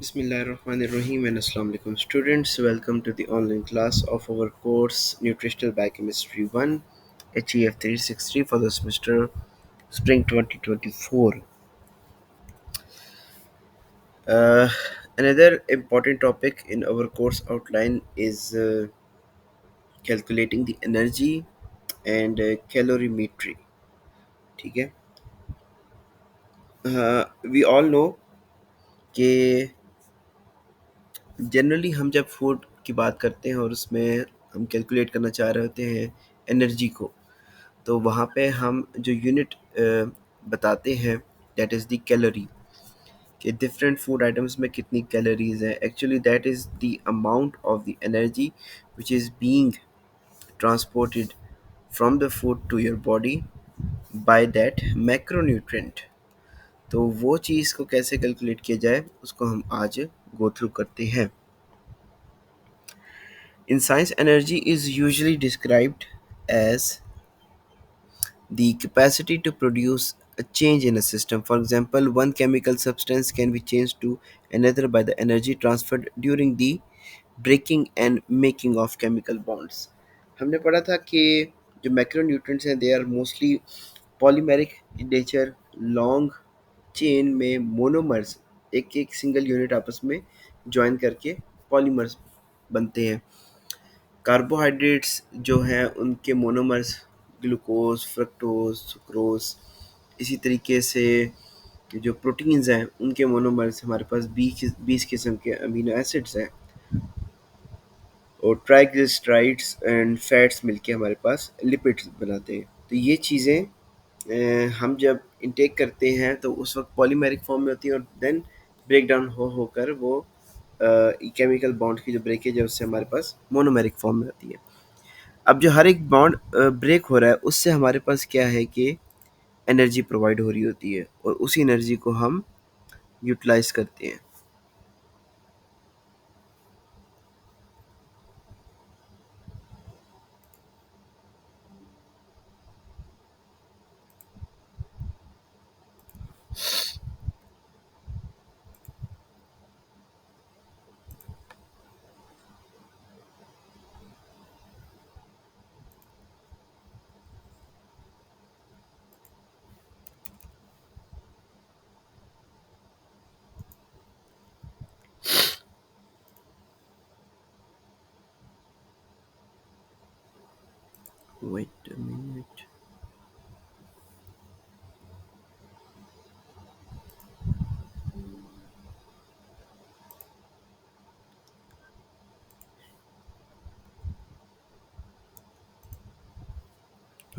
Bismillahirrahmanirrahim and Assalamu alaikum students. Welcome to the online class of our course Nutritional Biochemistry 1 HEF 363 for the semester Spring 2024. Uh, Another important topic in our course outline is calculating the energy and calorimetry. ठीक है. We all know कि generally हम जब food की बात करते हैं और उसमें हम कैलकुलेट करना चाह रहे होते हैं एनर्जी को, तो वहाँ पे हम जो यूनिट बताते हैं दैट इज़ द कैलोरी, कि डिफरेंट फूड आइटम्स में कितनी कैलोरीज हैं. Actually that is the amount of the energy which is being transported from the food to your body by that macronutrient. तो वो चीज़ को कैसे कैलकुलेट किया जाए उसको हम आज गो थ्रू करते हैं. In science, energy is usually described as the capacity to produce a change in a system. For example, one chemical substance can be changed to another by the energy transferred during the breaking and making of chemical bonds. हमने पढ़ा था कि जो macronutrients हैं they are mostly polymeric in nature. Long chain में monomers एक एक single unit आपस में ज्वाइन करके पॉलीमर्स बनते हैं. कार्बोहाइड्रेट्स जो हैं उनके मोनोमर्स ग्लूकोज, फ्रक्टोज, सुक्रोज. इसी तरीके से जो प्रोटीन्स हैं उनके मोनोमर्स हमारे पास 20 किस्म के अमीनो एसिड्स हैं, और ट्राइग्लिसराइड्स एंड फैट्स मिलके हमारे पास लिपिड्स बनाते हैं. तो ये चीज़ें हम जब इनटेक करते हैं तो उस वक्त पॉलीमेरिक फॉर्म में होती है, और देन ब्रेक डाउन होकर वो केमिकल बॉन्ड की जो ब्रेकेज है उससे हमारे पास मोनोमेरिक फॉर्म में आती है. अब जो हर एक बॉन्ड ब्रेक हो रहा है उससे हमारे पास क्या है कि एनर्जी प्रोवाइड हो रही होती है, और उसी एनर्जी को हम यूटिलाइज करते हैं. Wait a minute.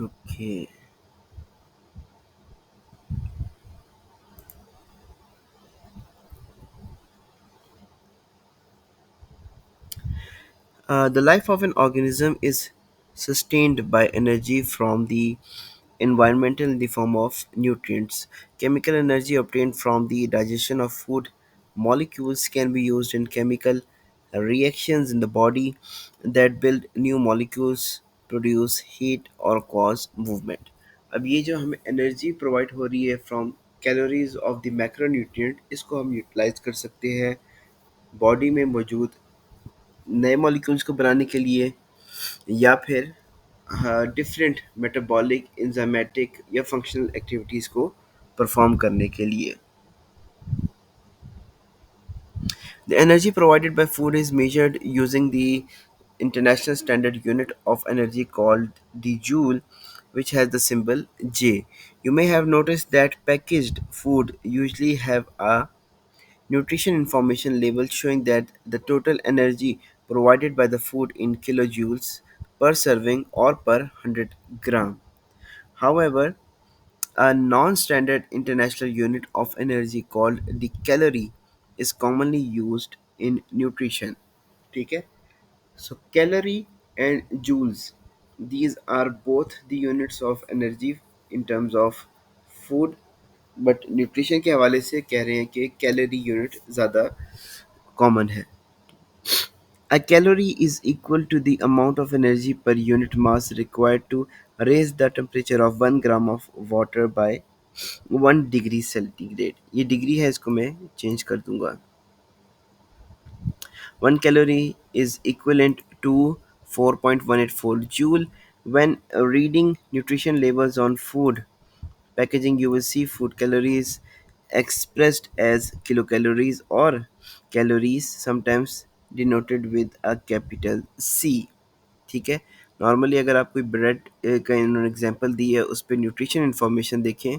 Okay. The life of an organism is sustained by energy from the environment in the form of nutrients. Chemical energy obtained from the digestion of food molecules can be used in chemical reactions in the body that build new molecules, produce heat और cause movement. अब ये जो हमें energy provide हो रही है from calories of the macronutrient, इसको हम यूटिलाइज कर सकते हैं बॉडी में मौजूद नए मॉलिक्यूल्स को बनाने के लिए, या फिर डिफरेंट मेटाबॉलिक, एंजाइमेटिक या फंक्शनल एक्टिविटीज़ को परफॉर्म करने के लिए. The energy provided by food is measured using the international standard unit of energy called the joule, which has the symbol J. You may have noticed that packaged food usually have a nutrition information label showing that the total energy provided by the food in kilojoules per serving or per 100 gram. However, a non-standard international unit of energy called the calorie is commonly used in nutrition. ठीक है? So calorie and joules, these are both the units of energy in terms of food, but nutrition के हवाले से कह रहे हैं कि calorie unit ज़्यादा कॉमन है. A calorie is equal to the amount of energy per unit mass required to raise the temperature of 1 gram of water by 1 degree centigrade. ये डिग्री है, इसको मैं चेंज कर दूंगा. 1 calorie is equivalent to 4.184 joule. When reading nutrition labels on food packaging, you will see food calories expressed as kilocalories or calories, sometimes denoted with a capital C. ठीक है। Normally अगर आप कोई ब्रेड का इन्होंने example दी है, उस पे न्यूट्रिशन इन्फॉर्मेशन देखें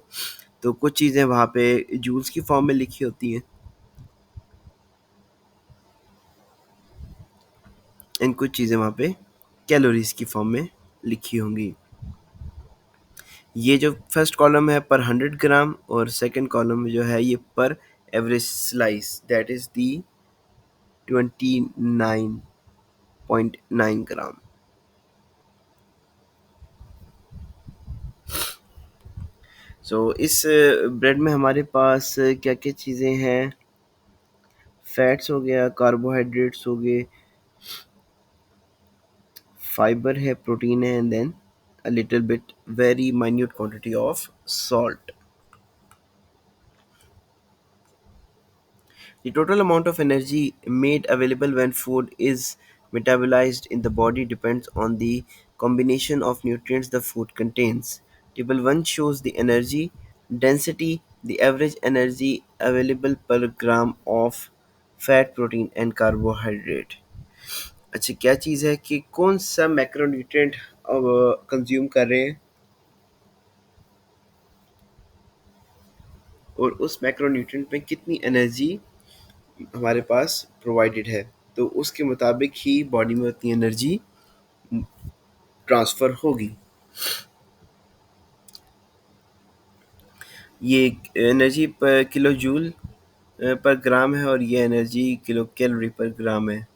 तो कुछ चीज़ें वहाँ पे जूल्स की फॉर्म में लिखी होती हैं एंड कुछ चीज़ें वहाँ पे कैलोरीज की फॉर्म में लिखी होंगी। ये जो फर्स्ट कॉलम है पर 100 ग्राम और सेकंड कॉलम जो है ये पर average slice, that is the 29.9 ग्राम। सो इस ब्रेड में हमारे पास क्या क्या चीज़ें हैं, फैट्स हो गया, कार्बोहाइड्रेट्स हो गए, फाइबर है, प्रोटीन है, and then a little bit very minute quantity of salt. The total amount of energy made available when food is metabolized in the body depends on the combination of nutrients the food contains. Table 1 shows the energy density, the average energy available per gram of fat, protein and carbohydrate. अच्छा, क्या चीज़ है कि कौन सा macronutrient consume कर रहे हैं और उस मैक्रोन्यूट्रिएंट में कितनी एनर्जी हमारे पास प्रोवाइडेड है, तो उसके मुताबिक ही बॉडी में उतनी एनर्जी ट्रांसफ़र होगी। ये एनर्जी पर किलो जूल पर ग्राम है और ये एनर्जी किलो कैलोरी पर ग्राम है।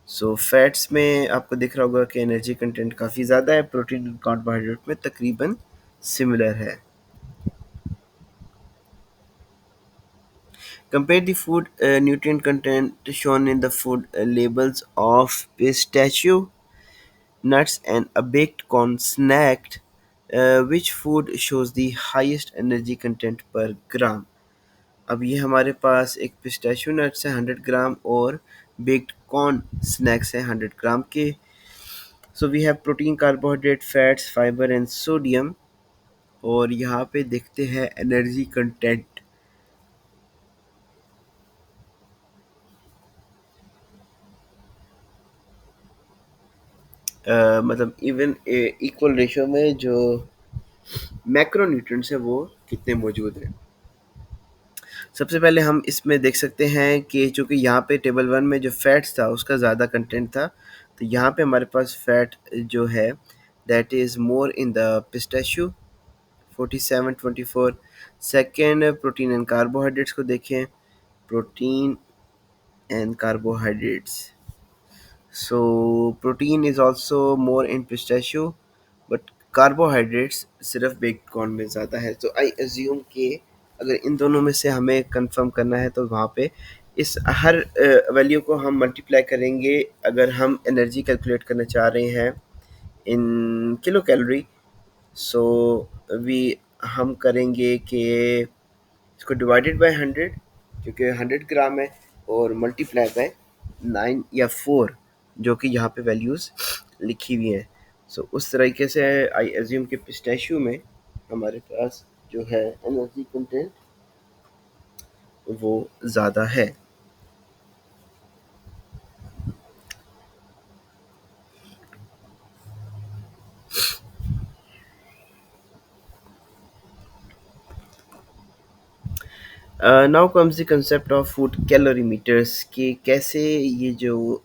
सो फैट्स में आपको दिख रहा होगा कि एनर्जी कंटेंट काफ़ी ज़्यादा है, प्रोटीन और कार्बोहाइड्रेट में तकरीबन सिमिलर है। Compare the food nutrient content shown in the food labels of pistachio nuts and a baked corn snack. Which food shows the highest energy content per gram? अब ये हमारे पास एक पिस्ताशियो नट्स है 100 ग्राम और baked corn snakes है 100 gram के। So we have protein, carbohydrate, fats, fibre and sodium. और यहाँ पे देखते हैं एनर्जी कंटेंट। मतलब इवन इक्वल रेशियो में जो मैक्रोन्यूट्रिएंट्स हैं वो कितने मौजूद हैं। सबसे पहले हम इसमें देख सकते हैं कि चूँकि यहाँ पे टेबल 1 में जो फैट्स था उसका ज़्यादा कंटेंट था, तो यहाँ पे हमारे पास फैट जो है that is more in the pistachio 47-24। Second protein and carbohydrates को देखें, protein and carbohydrates. So protein is also more in pistachio, but carbohydrates सिर्फ बेक्ड कॉर्न में ज़्यादा है। तो आई एज्यूम कि अगर इन दोनों में से हमें कंफर्म करना है तो वहाँ पे इस हर वैल्यू को हम मल्टीप्लाई करेंगे। अगर हम एनर्जी कैलकुलेट करना चाह रहे हैं in kilo calorie, so we हम करेंगे कि इसको डिवाइडेड बाय 100, क्योंकि 100 ग्राम है, और मल्टीप्लाई बाय 9 या 4 जो कि यहाँ पे वैल्यूज़ लिखी हुई हैं। सो उस तरीके से आई एज्यूम कि पिस्ताशियो में हमारे पास जो है एनर्जी कंटेंट वो ज़्यादा है। Now comes the concept of food calorimeters कि कैसे ये जो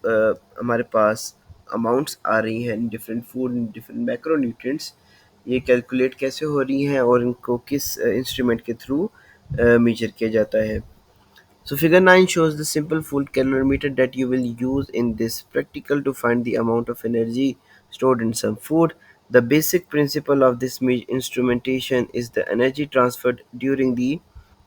हमारे पास अमाउंट्स आ रही हैं डिफरेंट फूड डिफरेंट मैक्रोन्यूट्रिएंट्स, ये कैलकुलेट कैसे हो रही हैं और इनको किस इंस्ट्रूमेंट के थ्रू मेजर किया जाता है। So figure 9 shows the simple full calorimeter that you will use in this practical to find the amount of energy stored in some food. The basic principle of this instrumentation is the energy transferred during the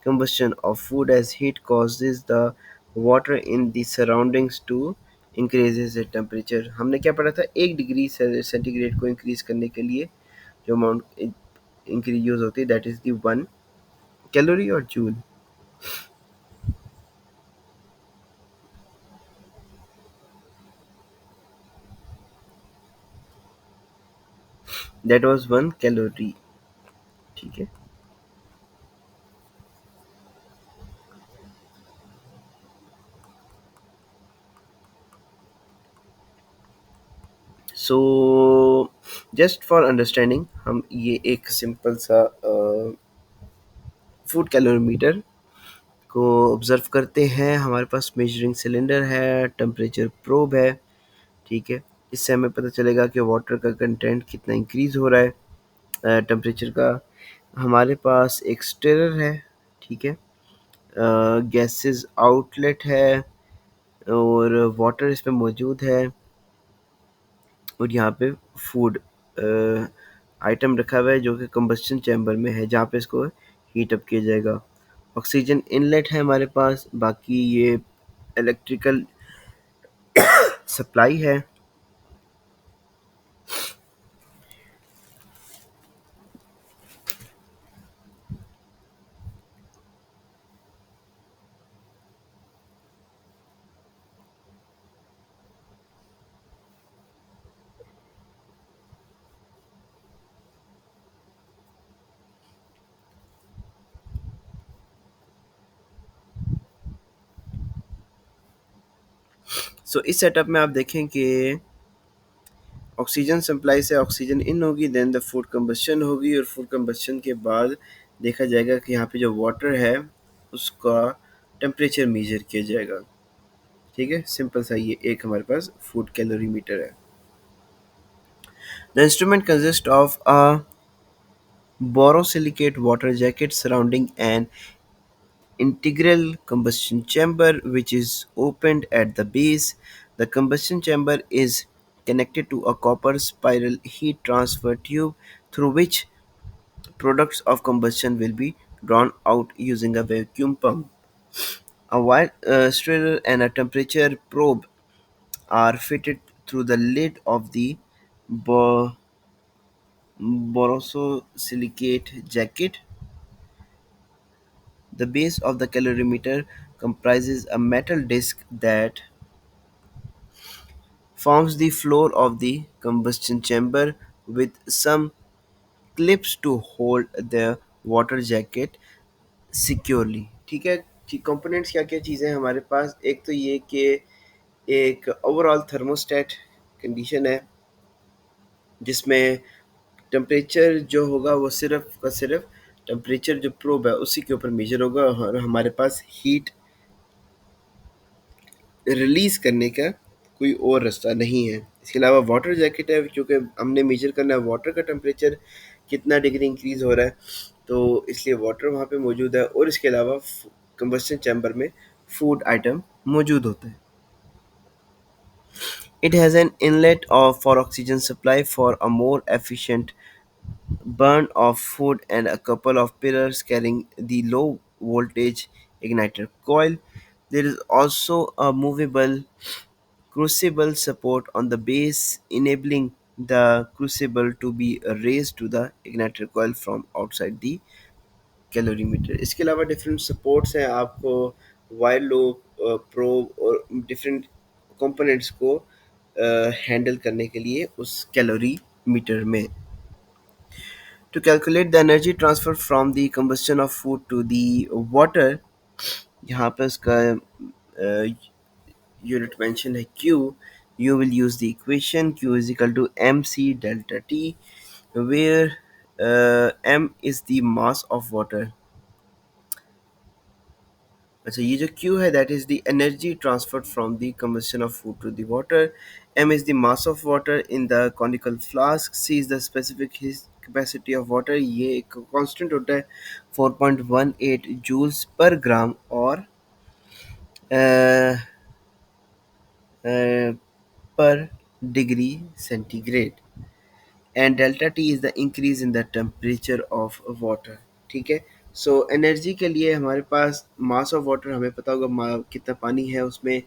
combustion of food as heat causes the water in the surroundings to increases the temperature। हमने क्या पढ़ा था, 1 degree centigrade को increase करने के लिए जो amount increase use होती है दैट इज दी 1 कैलोरी और जूल। That was 1 calorie. ठीक है। सो जस्ट फॉर अंडरस्टैंडिंग हम ये एक सिंपल सा फूड कैलोरीमीटर को ऑब्जर्व करते हैं। हमारे पास मेजरिंग सिलेंडर है, टेम्परेचर प्रोब है। ठीक है। इससे हमें पता चलेगा कि वाटर का कंटेंट कितना इंक्रीज हो रहा है टेम्परेचर का। हमारे पास एक स्टिरर है। ठीक है। गैसेस आउटलेट है और वाटर इसमें मौजूद है। और यहाँ पे फूड आइटम रखा हुआ है जो कि कंबस्शन चैम्बर में है, जहाँ पे इसको हीट अप किया जाएगा। ऑक्सीजन इनलेट है हमारे पास। बाकी ये इलेक्ट्रिकल सप्लाई है। इस सेटअप में आप देखें कि ऑक्सीजन सप्लाई से ऑक्सीजन इन होगी, देन द फूड कंबस्शन होगी, और फूड कंबस्शन के बाद देखा जाएगा कि यहाँ पे जो वाटर है उसका टेम्परेचर मेजर किया जाएगा। ठीक है। सिंपल सा ये एक हमारे पास फूड कैलोरीमीटर है। The instrument consist of a borosilicate water jacket surrounding an integral combustion chamber which is opened at the base. The combustion chamber is connected to a copper spiral heat transfer tube through which products of combustion will be drawn out using a vacuum pump. A wire stirrer and a temperature probe are fitted through the lid of the bo- borosilicate jacket. The base of the calorimeter comprises a metal disc that forms the floor of the combustion chamber with some clips to hold the water jacket securely. ठीक है। Components क्या क्या चीज़ें हैं हमारे पास? एक तो ये कि एक ओवरऑल थर्मोस्टेट कंडीशन है जिसमें टेम्परेचर जो होगा वो सिर्फ का सिर्फ टेम्परेचर जो प्रोब है उसी के ऊपर मेजर होगा, और हमारे पास हीट रिलीज़ करने का कोई और रास्ता नहीं है। इसके अलावा वाटर जैकेट है, क्योंकि हमने मेजर करना है वाटर का टेम्परेचर कितना डिग्री इंक्रीज़ हो रहा है, तो इसलिए वाटर वहाँ पे मौजूद है। और इसके अलावा कंबस्शन चैम्बर में फूड आइटम मौजूद होते हैं। It has an inlet for oxygen supply for a more efficient burn of food and a couple of pillars carrying the low voltage igniter coil. There is also a movable crucible support on the base, enabling the crucible to be raised to the igniter coil from outside the calorimeter. इसके अलावा different supports हैं आपको wire लो probe और different components को handle करने के लिए उस कैलोरी मीटर में। To calculate the energy transfer from the combustion of food to the water, यहाँ पे उसका unit mention है Q. You will use the equation Q is equal to mc delta T, where m is the mass of water. अच्छा, ये जो Q है that is the energy transferred from the combustion of food to the water. M is the mass of water in the conical flask. C is the specific capacity of water. ये एक constant होता है 4.18 joules per gram और uh, uh, per degree centigrade, and delta T is the increase in the temperature of water. ठीक है। So energy के लिए हमारे पास मास ऑफ वाटर हमें पता होगा, कितना पानी है उसमें।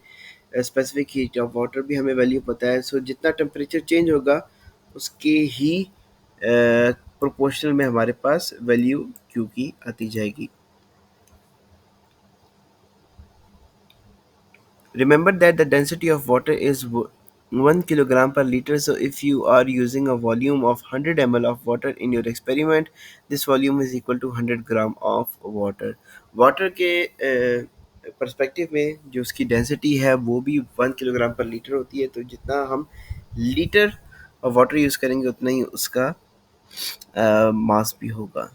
स्पेसिफिक हीट ऑफ वाटर भी हमें वैल्यू पता है। सो जितना टेम्परेचर चेंज होगा उसके ही प्रोपोर्शनल में हमारे पास वैल्यू क्यू की आती जाएगी। Remember that the density of water is 1 kilogram per liter. So if you are using a volume of 100 ml of water in your experiment, this volume is equal to 100 gram of water. Water के perspective में जो उसकी density है वो भी 1 kilogram पर litre होती है, तो जितना हम लीटर वाटर यूज़ करेंगे उतना ही उसका मास भी होगा.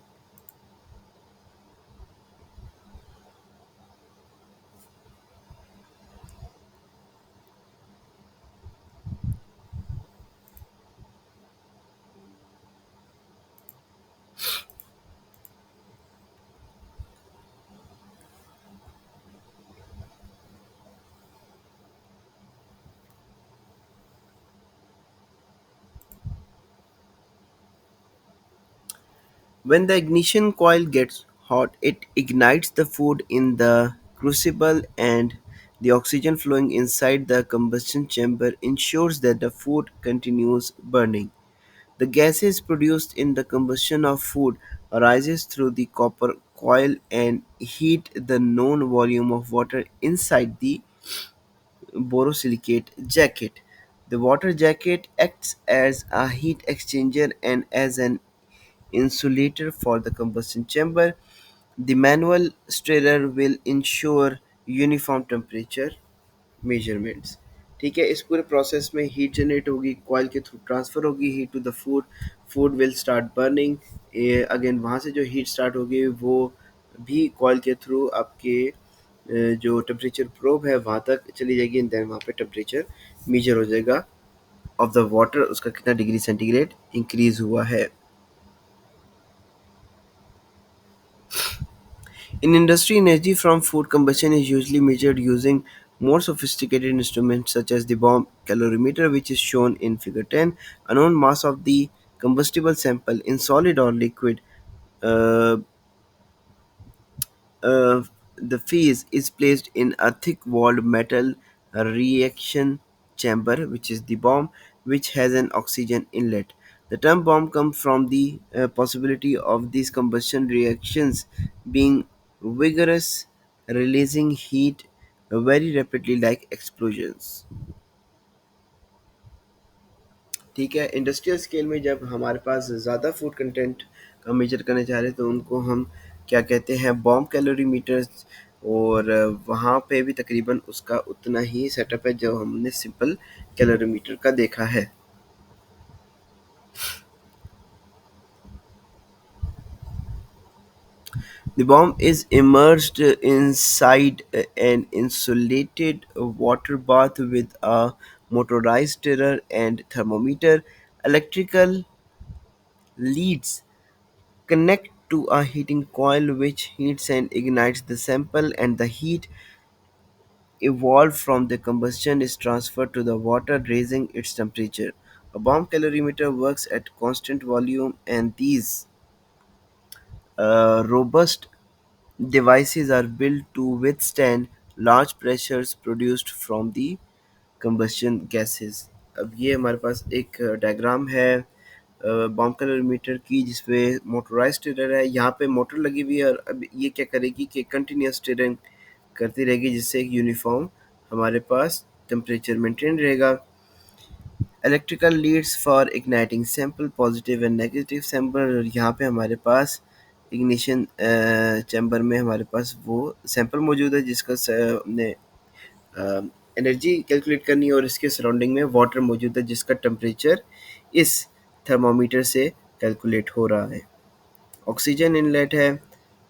When the ignition coil gets hot, it ignites the food in the crucible, and the oxygen flowing inside the combustion chamber ensures that the food continues burning. The gases produced in the combustion of food arises through the copper coil and heat the known volume of water inside the borosilicate jacket. The water jacket acts as a heat exchanger and as an insulator for the combustion chamber. The manual stirrer will ensure uniform temperature measurements. ठीक है, इस पूरे process में heat generate होगी, coil के through transfer होगी heat to the food. Food will start burning. Again वहाँ से जो हीट स्टार्ट होगी वो भी कॉइल के थ्रू आपके जो टेम्परेचर प्रोब है वहाँ तक चली जाएगी, एंड देन वहाँ पे टेम्परेचर मेजर हो जाएगा ऑफ द वाटर, उसका कितना डिग्री सेंटीग्रेड इंक्रीज हुआ है. In industry, energy from food combustion is usually measured using more sophisticated instruments such as the bomb calorimeter, which is shown in Figure 10. A known mass of the combustible sample in solid or liquid, uh, uh, the phase is placed in a thick-walled metal reaction chamber, which is the bomb, which has an oxygen inlet. The term bomb comes from the possibility of these combustion reactions being vigorous, releasing heat very rapidly like explosions. ठीक है, industrial scale में जब हमारे पास ज़्यादा food content का major करना चाह रहे हैं तो उनको हम क्या कहते हैं, बॉम्ब कैलोरीमीटर्स. और वहाँ पे भी तकरीबन उसका उतना ही सेटअप है जो हमने सिंपल कैलोरीमीटर का देखा है. The bomb is immersed inside an insulated water bath with a motorized stirrer and thermometer. Electrical leads connect to a heating coil which heats and ignites the sample, and the heat evolved from the combustion is transferred to the water, raising its temperature. A bomb calorimeter works at constant volume, and these robust devices are built to withstand large pressures produced from the combustion gases. अब ये हमारे पास एक diagram है bomb calorimeter की, जिसमें motorise steer है, यहाँ पे मोटर लगी हुई है, और अब ये क्या करेगी कि कंटिन्यूस स्टीयरिंग करती रहेगी जिससे एक यूनिफॉर्म हमारे पास टेम्परेचर मेंटेन रहेगा. Electrical leads for igniting sample, positive and negative sample. और यहाँ पे हमारे पास इग्निशन चैम्बर में हमारे पास वो सैंपल मौजूद है जिसका हमने एनर्जी कैलकुलेट करनी है, और इसके सराउंडिंग में वाटर मौजूद है जिसका टेम्परेचर इस थर्मामीटर से कैलकुलेट हो रहा है. ऑक्सीजन इनलेट है,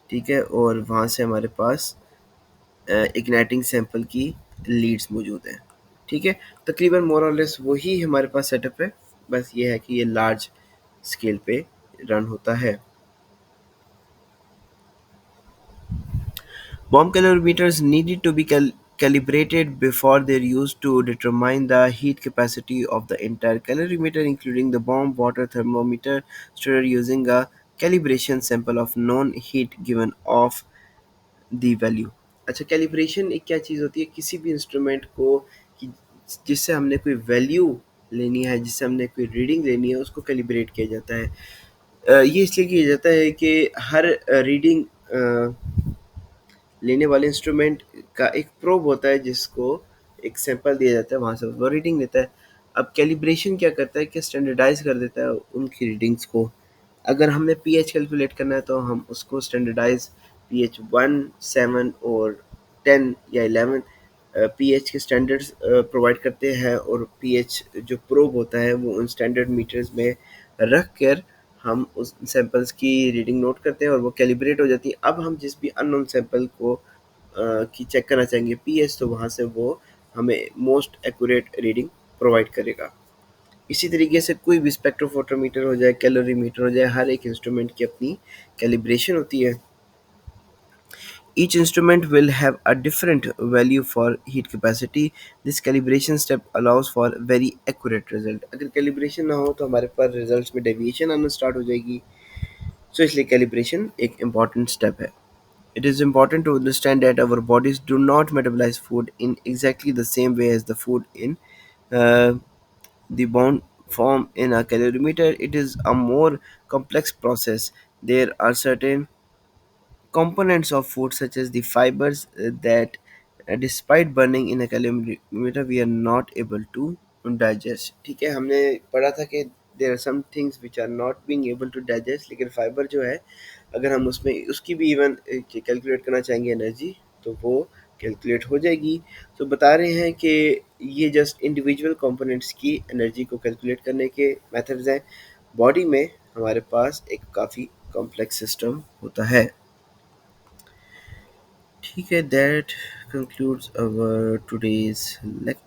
ठीक है, और वहाँ से हमारे पास इग्नाइटिंग सैंपल की लीड्स मौजूद हैं. ठीक है, तकरीबन मोर और लेस वही हमारे पास सेटअप है, बस ये है कि ये लार्ज स्केल पे रन होता है. Bomb calorimeters needed to be calibrated before their use to determine the heat capacity of the entire calorimeter, including the bomb water thermometer stirrer, using a calibration sample of known heat given off the value. अच्छा, calibration एक क्या चीज़ होती है, किसी भी instrument को कि जिससे हमने कोई वैल्यू लेनी है, जिससे हमने कोई रीडिंग लेनी है, उसको कैलिब्रेट किया जाता है. ये इसलिए किया जाता है कि हर रीडिंग लेने वाले इंस्ट्रूमेंट का एक प्रोब होता है जिसको एक सैंपल दिया जाता है, वहाँ से वो रीडिंग लेता है. अब कैलिब्रेशन क्या करता है कि स्टैंडर्डाइज कर देता है उनकी रीडिंग्स को। अगर हमने पीएच कैलकुलेट करना है तो हम उसको स्टैंडर्डाइज पीएच 1, 7 और 10 या 11 पीएच के स्टैंडर्ड्स प्रोवाइड करते हैं, और पीएच जो प्रोब होता है वो उन स्टैंडर्ड मीटर्स में रख कर हम उस सैंपल्स की रीडिंग नोट करते हैं और वो कैलिब्रेट हो जाती है। अब हम जिस भी अननोन सैंपल को की चेक करना चाहेंगे पीएच, तो वहाँ से वो हमें मोस्ट एक्यूरेट रीडिंग प्रोवाइड करेगा। इसी तरीके से कोई भी स्पेक्ट्रोफोटोमीटर हो जाए, कैलोरीमीटर हो जाए, हर एक इंस्ट्रूमेंट की अपनी कैलिब्रेशन होती है। Each instrument will have a different value for heat capacity. This calibration step allows for very accurate result. अगर कैलिब्रेशन ना हो तो हमारे पास रिजल्ट्स में डेविएशन आना स्टार्ट हो जाएगी। सो इसलिए कैलिब्रेशन एक इम्पॉर्टेंट स्टेप है। It is important to understand that our bodies do not metabolize food in exactly the same way as the food in uh, the bound form in a calorimeter. It is a more complex process. There are certain components of food such as the fibers that despite burning in a calorimeter we are not able to digest। ठीक है, हमने पढ़ा था कि there are some things which are not being able to digest, लेकिन fibre जो है अगर हम उसमें उसकी भी इवन कैलकुलेट करना चाहेंगे एनर्जी, तो वो कैलकुलेट हो जाएगी। तो बता रहे हैं कि ये जस्ट इंडिविजुअल कंपोनेंट्स की एनर्जी को कैलकुलेट करने के मेथड्स हैं। बॉडी में हमारे पास एक काफ़ी कॉम्प्लेक्स सिस्टम होता है। ठीक है, that concludes our today's lecture।